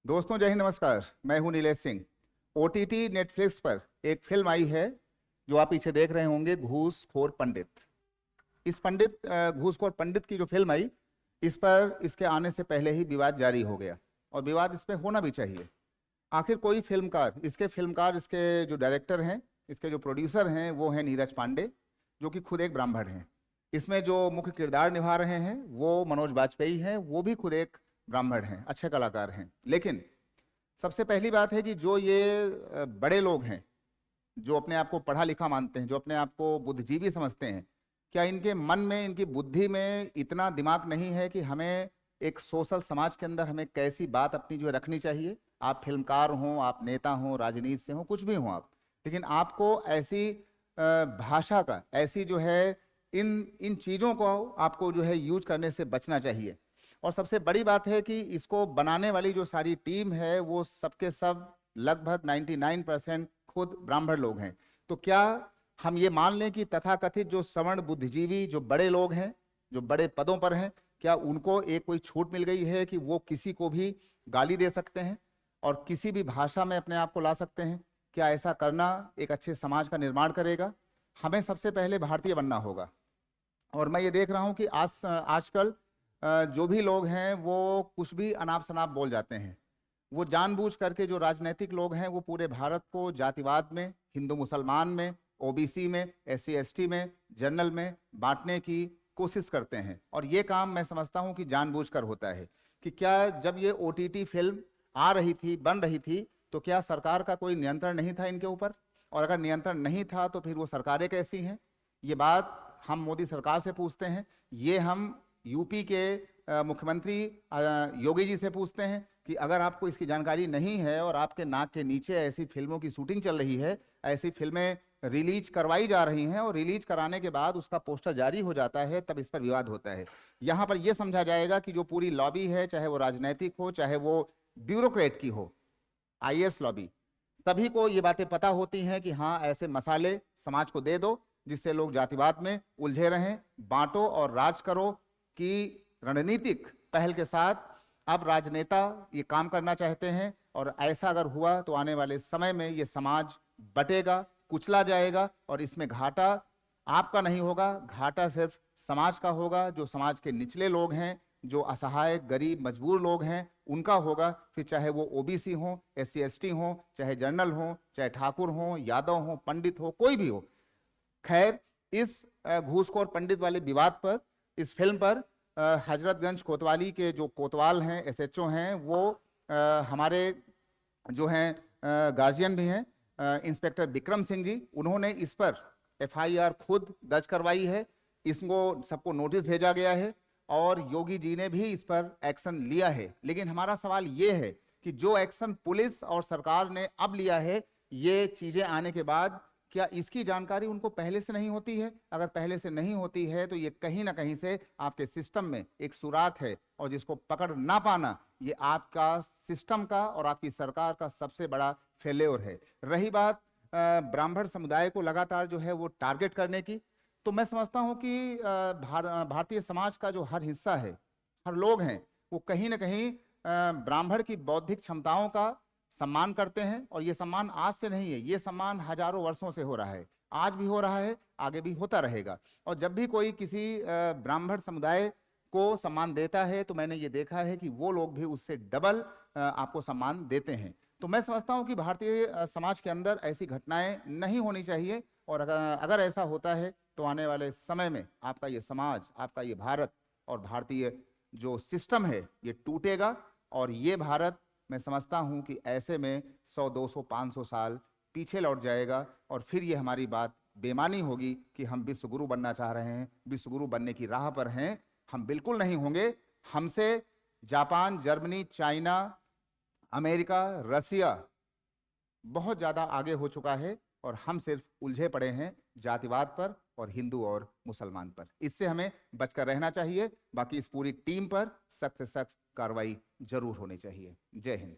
दोस्तों जय हिंद, नमस्कार। मैं हूं नीलेश सिंह। ओटीटी नेटफ्लिक्स पर एक फिल्म आई है जो आप पीछे देख रहे होंगे, घूसखोर पंडित। घूसखोर पंडित की जो फिल्म आई, इस पर इसके आने से पहले ही विवाद जारी हो गया और विवाद इस पर होना भी चाहिए। आखिर कोई फिल्मकार, इसके जो डायरेक्टर हैं, इसके जो प्रोड्यूसर हैं, वो हैं नीरज पांडे, जो कि खुद एक ब्राह्मण हैं। इसमें जो मुख्य किरदार निभा रहे हैं वो मनोज बाजपेयी हैं, वो भी खुद एक ब्राह्मण हैं, अच्छे कलाकार हैं। लेकिन सबसे पहली बात है कि जो ये बड़े लोग हैं, जो अपने आप को पढ़ा लिखा मानते हैं, जो अपने आप को बुद्धिजीवी समझते हैं, क्या इनके मन में, इनकी बुद्धि में इतना दिमाग नहीं है कि हमें एक सोशल समाज के अंदर हमें कैसी बात अपनी जो है रखनी चाहिए? आप फिल्मकार हों, आप नेता हों, राजनीति से हों, कुछ भी हों आप, लेकिन आपको ऐसी भाषा का, ऐसी जो है इन इन चीज़ों को आपको जो है यूज करने से बचना चाहिए। और सबसे बड़ी बात है कि इसको बनाने वाली जो सारी टीम है वो सबके सब लगभग 99% खुद ब्राह्मण लोग हैं। तो क्या हम ये मान लें कि तथाकथित जो सवर्ण बुद्धिजीवी, जो बड़े लोग हैं, जो बड़े पदों पर हैं, क्या उनको एक कोई छूट मिल गई है कि वो किसी को भी गाली दे सकते हैं और किसी भी भाषा में अपने आप को ला सकते हैं? क्या ऐसा करना एक अच्छे समाज का निर्माण करेगा? हमें सबसे पहले भारतीय बनना होगा। और मैं ये देख रहा हूँ कि आजकल जो भी लोग हैं वो कुछ भी अनाप शनाप बोल जाते हैं। वो जानबूझ करके, जो राजनीतिक लोग हैं, वो पूरे भारत को जातिवाद में, हिंदू मुसलमान में, ओबीसी में, एससी एसटी में, जनरल में बांटने की कोशिश करते हैं। और ये काम मैं समझता हूँ कि जानबूझकर होता है। कि क्या जब ये ओटीटी फिल्म आ रही थी, बन रही थी, तो क्या सरकार का कोई नियंत्रण नहीं था इनके ऊपर? और अगर नियंत्रण नहीं था तो फिर वो सरकारें कैसी हैं? ये बात हम मोदी सरकार से पूछते हैं, ये हम यूपी के मुख्यमंत्री योगी जी से पूछते हैं कि अगर आपको इसकी जानकारी नहीं है और आपके नाक के नीचे ऐसी फिल्मों की शूटिंग चल रही है, ऐसी फिल्में रिलीज करवाई जा रही हैं और रिलीज कराने के बाद उसका पोस्टर जारी हो जाता है, तब इस पर विवाद होता है। यहाँ पर यह समझा जाएगा कि जो पूरी लॉबी है, चाहे वो राजनैतिक हो, चाहे वो ब्यूरोक्रेट की हो, आईएएस लॉबी, सभी को ये बातें पता होती हैं कि हाँ, ऐसे मसाले समाज को दे दो जिससे लोग जातिवाद में उलझे रहें, बांटो और राज करो की रणनीतिक पहल के साथ अब राजनेता ये काम करना चाहते हैं। और ऐसा अगर हुआ तो आने वाले समय में ये समाज बटेगा, कुचला जाएगा और इसमें घाटा आपका नहीं होगा, घाटा सिर्फ समाज का होगा। जो समाज के निचले लोग हैं, जो असहाय, गरीब, मजबूर लोग हैं, उनका होगा। फिर चाहे वो ओबीसी हो, एससी एसटी हो, चाहे जनरल हो, चाहे ठाकुर हो, यादव हो, पंडित हो, कोई भी हो। खैर, इस घूसखोर पंडित वाले विवाद पर, इस फिल्म पर हजरतगंज कोतवाली के जो कोतवाल हैं, एसएचओ हैं, वो हमारे जो हैं गार्जियन भी हैं, इंस्पेक्टर विक्रम सिंह जी, उन्होंने इस पर एफआईआर खुद दर्ज करवाई है। इसको सबको नोटिस भेजा गया है और योगी जी ने भी इस पर एक्शन लिया है। लेकिन हमारा सवाल ये है कि जो एक्शन पुलिस और सरकार ने अब लिया है, ये चीजें आने के बाद, क्या इसकी जानकारी उनको पहले से नहीं होती है? अगर पहले से नहीं होती है तो ये कहीं ना कहीं से आपके सिस्टम में एक सुराख है और जिसको पकड़ ना पाना, ये आपका सिस्टम का और आपकी सरकार का सबसे बड़ा फेल्योर है। रही बात ब्राह्मण समुदाय को लगातार जो है वो टारगेट करने की, तो मैं समझता हूं कि भारतीय समाज का जो हर हिस्सा है, हर लोग हैं, वो कहीं ना कहीं ब्राह्मण की बौद्धिक क्षमताओं का सम्मान करते हैं। और ये सम्मान आज से नहीं है, ये सम्मान हजारों वर्षों से हो रहा है, आज भी हो रहा है, आगे भी होता रहेगा। और जब भी कोई किसी ब्राह्मण समुदाय को सम्मान देता है तो मैंने ये देखा है कि वो लोग भी उससे डबल आपको सम्मान देते हैं। तो मैं समझता हूँ कि भारतीय समाज के अंदर ऐसी घटनाएं नहीं होनी चाहिए। और अगर ऐसा होता है तो आने वाले समय में आपका ये समाज, आपका ये भारत और भारतीय जो सिस्टम है, ये टूटेगा। और ये भारत, मैं समझता हूं कि ऐसे में 100, 200, 500 साल पीछे लौट जाएगा और फिर ये हमारी बात बेमानी होगी कि हम विश्वगुरु बनना चाह रहे हैं, विश्वगुरु बनने की राह पर हैं। हम बिल्कुल नहीं होंगे। हमसे जापान, जर्मनी, चाइना, अमेरिका, रसिया बहुत ज्यादा आगे हो चुका है और हम सिर्फ उलझे पड़े हैं जातिवाद पर और हिंदू और मुसलमान पर। इससे हमें बचकर रहना चाहिए। बाकी इस पूरी टीम पर सख्त से सख्त कार्रवाई जरूर होनी चाहिए। जय हिंद।